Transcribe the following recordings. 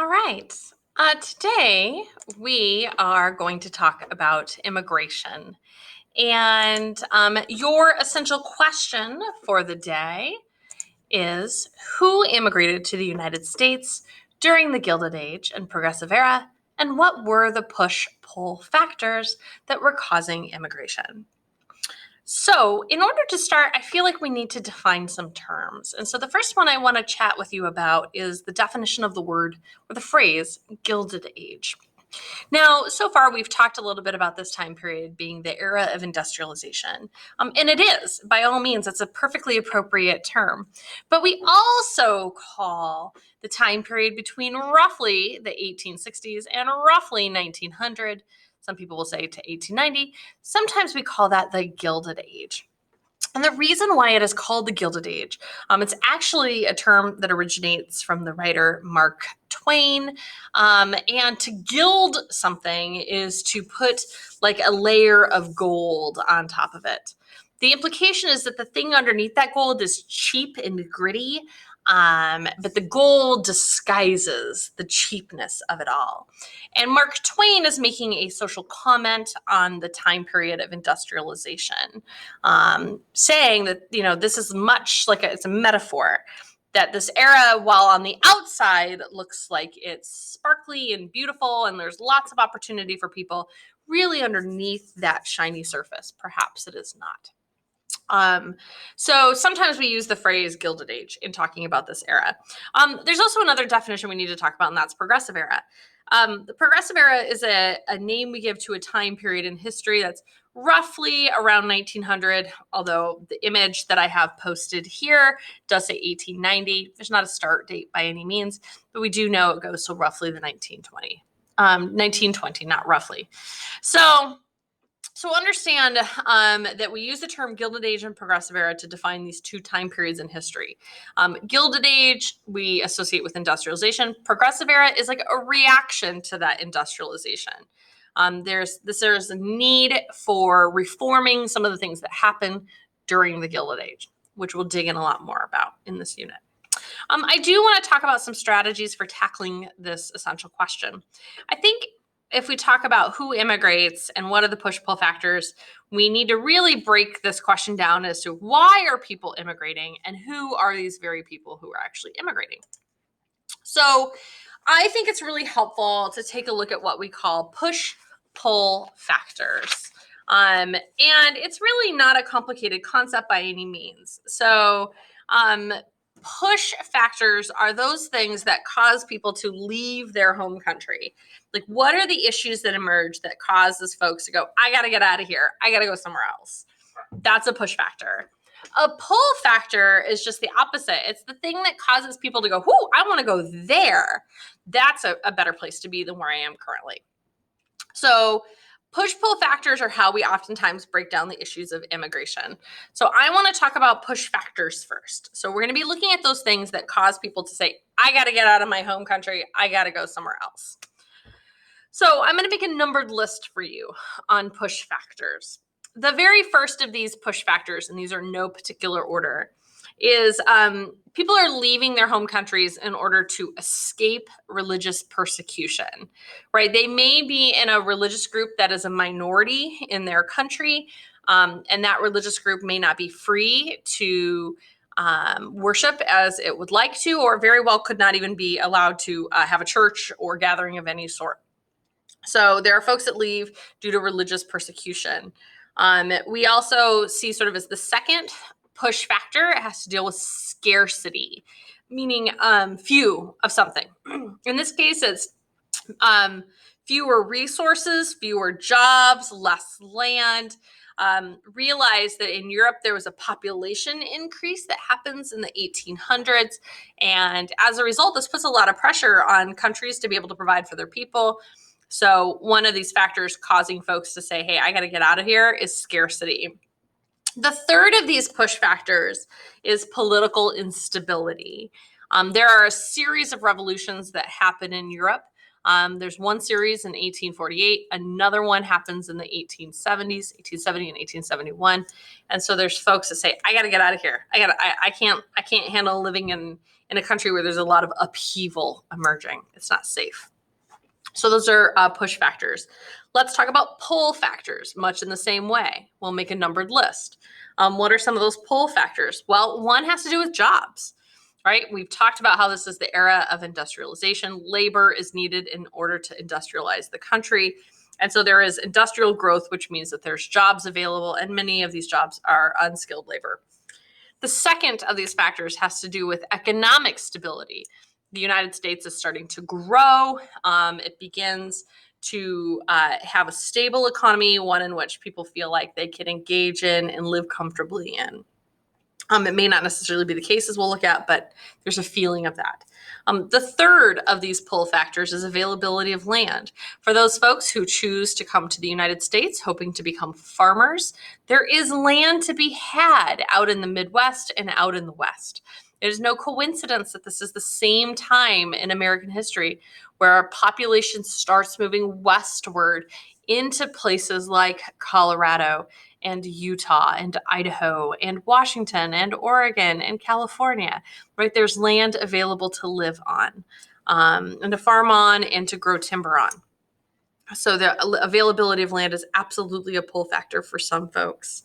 All right. Today, we are going to talk about immigration. And your essential question for the day is who immigrated to the United States during the Gilded Age and Progressive Era, and what were the push-pull factors that were causing immigration? So, in order to start, I feel like we need to define some terms. And so, the first one I want to chat with you about is the definition of the word or the phrase Gilded Age. Now, so far, we've talked a little bit about this time period being the era of industrialization. And it is, by all means, it's a perfectly appropriate term. But we also call the time period between roughly the 1860s and roughly 1900. Some people will say to 1890. Sometimes we call that the Gilded Age. And the reason why it is called the Gilded Age, it's actually a term that originates from the writer Mark Twain. And to gild something is to put like a layer of gold on top of it. The implication is that the thing underneath that gold is cheap and gritty, but the gold disguises the cheapness of it all. And Mark Twain is making a social comment on the time period of industrialization, saying that, this is much like it's a metaphor, that this era, while on the outside looks like it's sparkly and beautiful and there's lots of opportunity for people, really underneath that shiny surface, perhaps it is not. So sometimes we use the phrase Gilded Age in talking about this era. There's also another definition we need to talk about, and that's Progressive Era. The Progressive Era is a name we give to a time period in history that's roughly around 1900, although the image that I have posted here does say 1890. There's not a start date by any means, but we do know it goes to roughly the 1920, not roughly. So understand that we use the term Gilded Age and Progressive Era to define these two time periods in history. Gilded Age, we associate with industrialization. Progressive Era is like a reaction to that industrialization. There's a need for reforming some of the things that happen during the Gilded Age, which we'll dig in a lot more about in this unit. I do want to talk about some strategies for tackling this essential question. I think if we talk about who immigrates and what are the push-pull factors, we need to really break this question down as to why are people immigrating and who are these very people who are actually immigrating. So I think it's really helpful to take a look at what we call push-pull factors. And it's really not a complicated concept by any means. So push factors are those things that cause people to leave their home country. Like, what are the issues that emerge that causes folks to go, I got to get out of here. I got to go somewhere else. That's a push factor. A pull factor is just the opposite. It's the thing that causes people to go, whoo, I want to go there. That's a better place to be than where I am currently. So push-pull factors are how we oftentimes break down the issues of immigration. So I want to talk about push factors first. So we're going to be looking at those things that cause people to say, I got to get out of my home country. I got to go somewhere else. So I'm going to make a numbered list for you on push factors. The very first of these push factors, and these are no particular order, is people are leaving their home countries in order to escape religious persecution, right? They may be in a religious group that is a minority in their country, and that religious group may not be free to worship as it would like to, or very well could not even be allowed to have a church or gathering of any sort. So there are folks that leave due to religious persecution. We also see sort of as the second push factor, it has to deal with scarcity, meaning few of something. In this case, it's fewer resources, fewer jobs, less land. Realize that in Europe, there was a population increase that happens in the 1800s. And as a result, this puts a lot of pressure on countries to be able to provide for their people. So one of these factors causing folks to say, hey, I got to get out of here is scarcity. The third of these push factors is political instability. There are a series of revolutions that happen in Europe There's one series in 1848. Another one happens in the 1870s, 1870 and 1871. And so there's folks that say, I got to get out of here. I can't handle living in a country where there's a lot of upheaval emerging. It's not safe. So those are push factors. Let's talk about pull factors, much in the same way. We'll make a numbered list. What are some of those pull factors? Well, one has to do with jobs, right? We've talked about how this is the era of industrialization. Labor is needed in order to industrialize the country. And so there is industrial growth, which means that there's jobs available, and many of these jobs are unskilled labor. The second of these factors has to do with economic stability. The United States is starting to grow. It begins to have a stable economy, one in which people feel like they can engage in and live comfortably in. It may not necessarily be the case, as we'll look at, but there's a feeling of that. The third of these pull factors is availability of land. For those folks who choose to come to the United States hoping to become farmers, there is land to be had out in the Midwest and out in the West. It is no coincidence that this is the same time in American history where our population starts moving westward into places like Colorado and Utah and Idaho and Washington and Oregon and California, right? There's land available to live on and to farm on and to grow timber on. So the availability of land is absolutely a pull factor for some folks.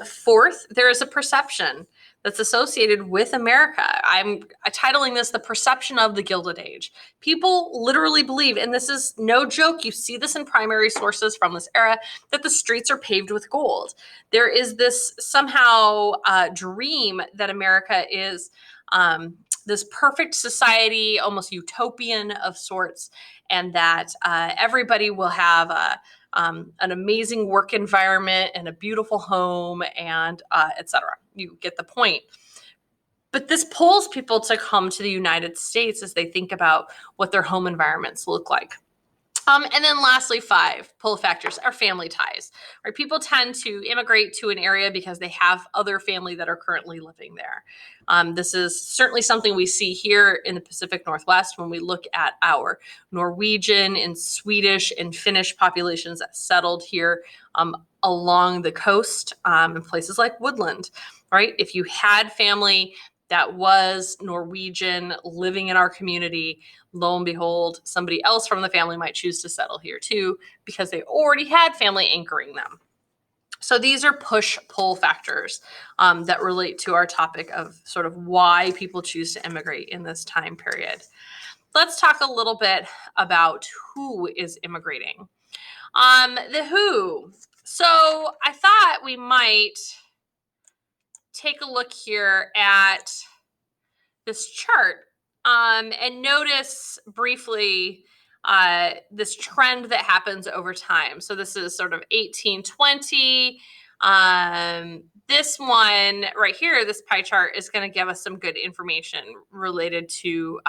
Fourth, there is a perception that's associated with America. I'm titling this The Perception of the Gilded Age. People literally believe, and this is no joke, you see this in primary sources from this era, that the streets are paved with gold. There is this somehow dream that America is this perfect society, almost utopian of sorts, and that everybody will have an amazing work environment and a beautiful home and etc. You get the point. But this pulls people to come to the United States as they think about what their home environments look like. And then lastly, 5 pull factors are family ties. Right? People tend to immigrate to an area because they have other family that are currently living there. This is certainly something we see here in the Pacific Northwest when we look at our Norwegian and Swedish and Finnish populations that settled here along the coast in places like Woodland. Right? If you had family that was Norwegian living in our community, lo and behold, somebody else from the family might choose to settle here too because they already had family anchoring them. So these are push-pull factors that relate to our topic of sort of why people choose to immigrate in this time period. Let's talk a little bit about who is immigrating. The who. So I thought we might take a look here at this chart and notice briefly this trend that happens over time. So this is sort of 1820. This one right here, this pie chart is going to give us some good information related to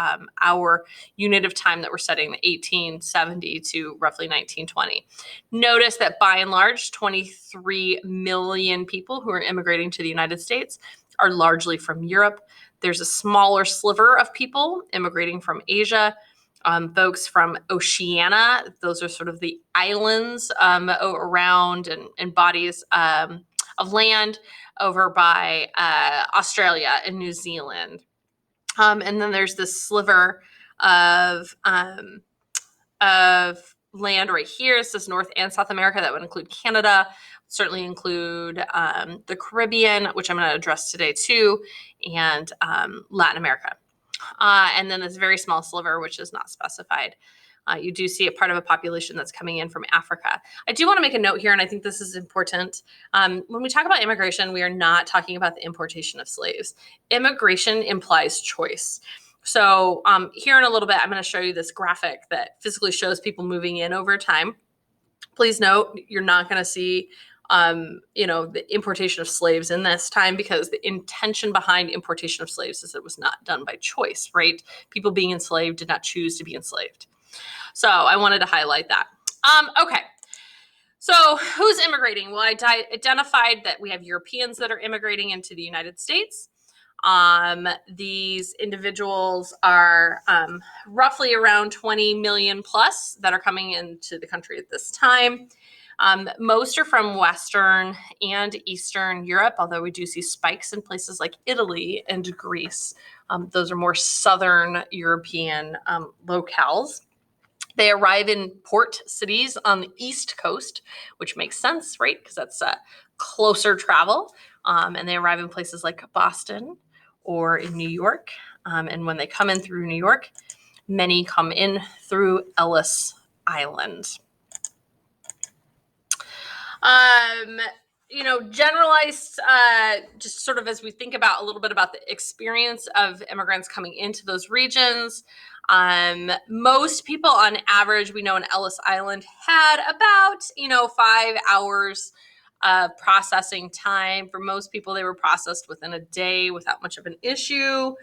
our unit of time that we're studying, the 1870 to roughly 1920. Notice that by and large, 23 million people who are immigrating to the United States are largely from Europe. There's a smaller sliver of people immigrating from Asia. Folks from Oceania, those are sort of the islands around and bodies of land over by Australia and New Zealand. And then there's this sliver of land right here. This is North and South America. That would include Canada, certainly include the Caribbean, which I'm going to address today too, and Latin America. And then this very small sliver, which is not specified. You do see a part of a population that's coming in from Africa. I do want to make a note here, and I think this is important. When we talk about immigration, we are not talking about the importation of slaves. Immigration implies choice. So here in a little bit, I'm going to show you this graphic that physically shows people moving in over time. Please note, you're not going to see the importation of slaves in this time because the intention behind importation of slaves is that it was not done by choice, right? People being enslaved did not choose to be enslaved. So I wanted to highlight that. Okay. So who's immigrating? Well, I identified that we have Europeans that are immigrating into the United States. These individuals are roughly around 20 million plus that are coming into the country at this time. Most are from Western and Eastern Europe, although we do see spikes in places like Italy and Greece. Those are more Southern European locales. They arrive in port cities on the East Coast, which makes sense, right? Because that's closer travel. And they arrive in places like Boston or in New York. And when they come in through New York, many come in through Ellis Island. Generalized, just sort of as we think about a little bit about the experience of immigrants coming into those regions. Most people on average, we know in Ellis Island had about, 5 hours of processing time. For most people, they were processed within a day without much of an issue.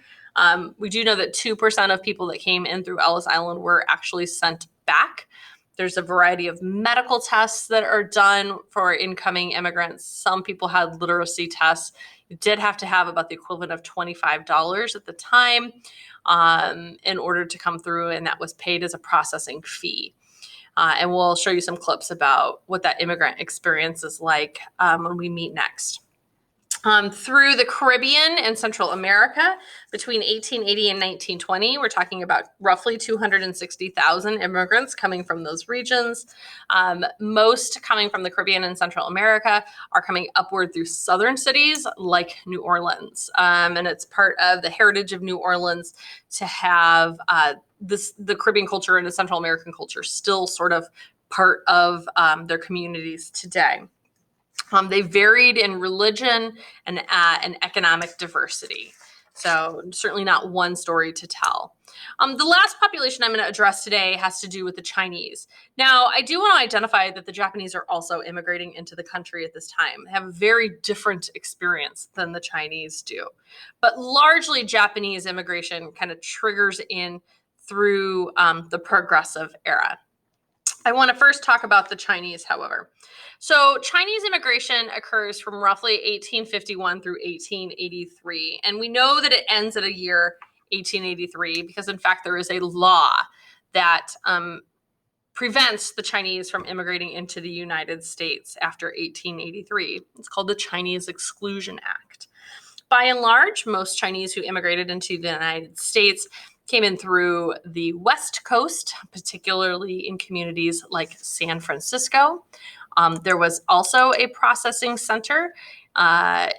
We do know that 2% of people that came in through Ellis Island were actually sent back. There's a variety of medical tests that are done for incoming immigrants. Some people had literacy tests. You did have to have about the equivalent of $25 at the time in order to come through, and that was paid as a processing fee. And we'll show you some clips about what that immigrant experience is like when we meet next. Through the Caribbean and Central America between 1880 and 1920, we're talking about roughly 260,000 immigrants coming from those regions. Most coming from the Caribbean and Central America are coming upward through southern cities like New Orleans. And it's part of the heritage of New Orleans to have the Caribbean culture and the Central American culture still sort of part of their communities today. They varied in religion and economic diversity. So certainly not one story to tell. The last population I'm going to address today has to do with the Chinese. Now, I do want to identify that the Japanese are also immigrating into the country at this time. They have a very different experience than the Chinese do. But largely Japanese immigration kind of triggers in through the progressive era. I want to first talk about the Chinese, however. So Chinese immigration occurs from roughly 1851 through 1883. And we know that it ends at a year 1883 because, in fact, there is a law that prevents the Chinese from immigrating into the United States after 1883. It's called the Chinese Exclusion Act. By and large, most Chinese who immigrated into the United States came in through the West Coast, particularly in communities like San Francisco. There was also a processing center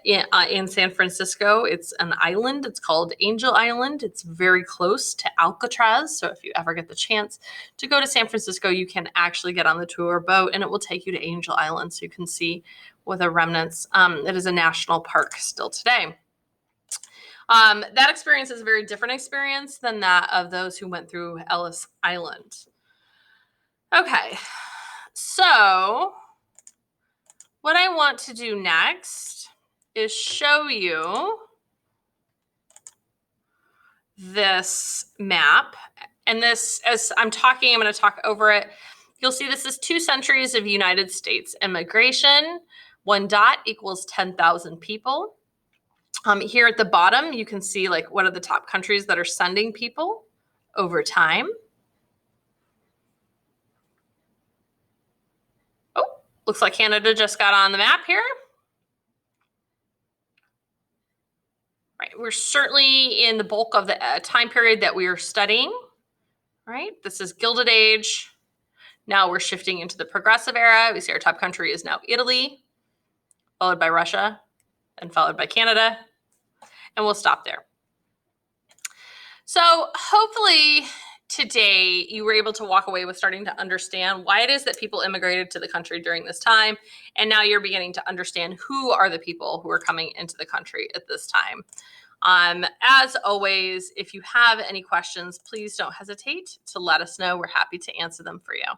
in San Francisco. It's an island. It's called Angel Island. It's very close to Alcatraz. So if you ever get the chance to go to San Francisco, you can actually get on the tour boat and it will take you to Angel Island so you can see what the remnants. It is a national park still today. That experience is a very different experience than that of those who went through Ellis Island. Okay, so what I want to do next is show you this map. And this, as I'm talking, I'm going to talk over it. You'll see this is 2 centuries of United States immigration. 1 dot equals 10,000 people. Here at the bottom, you can see like what are the top countries that are sending people over time. Oh, looks like Canada just got on the map here. Right, we're certainly in the bulk of the time period that we are studying. Right, this is Gilded Age. Now we're shifting into the Progressive Era. We see our top country is now Italy, followed by Russia, and followed by Canada. And we'll stop there. So hopefully today you were able to walk away with starting to understand why it is that people immigrated to the country during this time. And now you're beginning to understand who are the people who are coming into the country at this time. As always, if you have any questions, please don't hesitate to let us know. We're happy to answer them for you.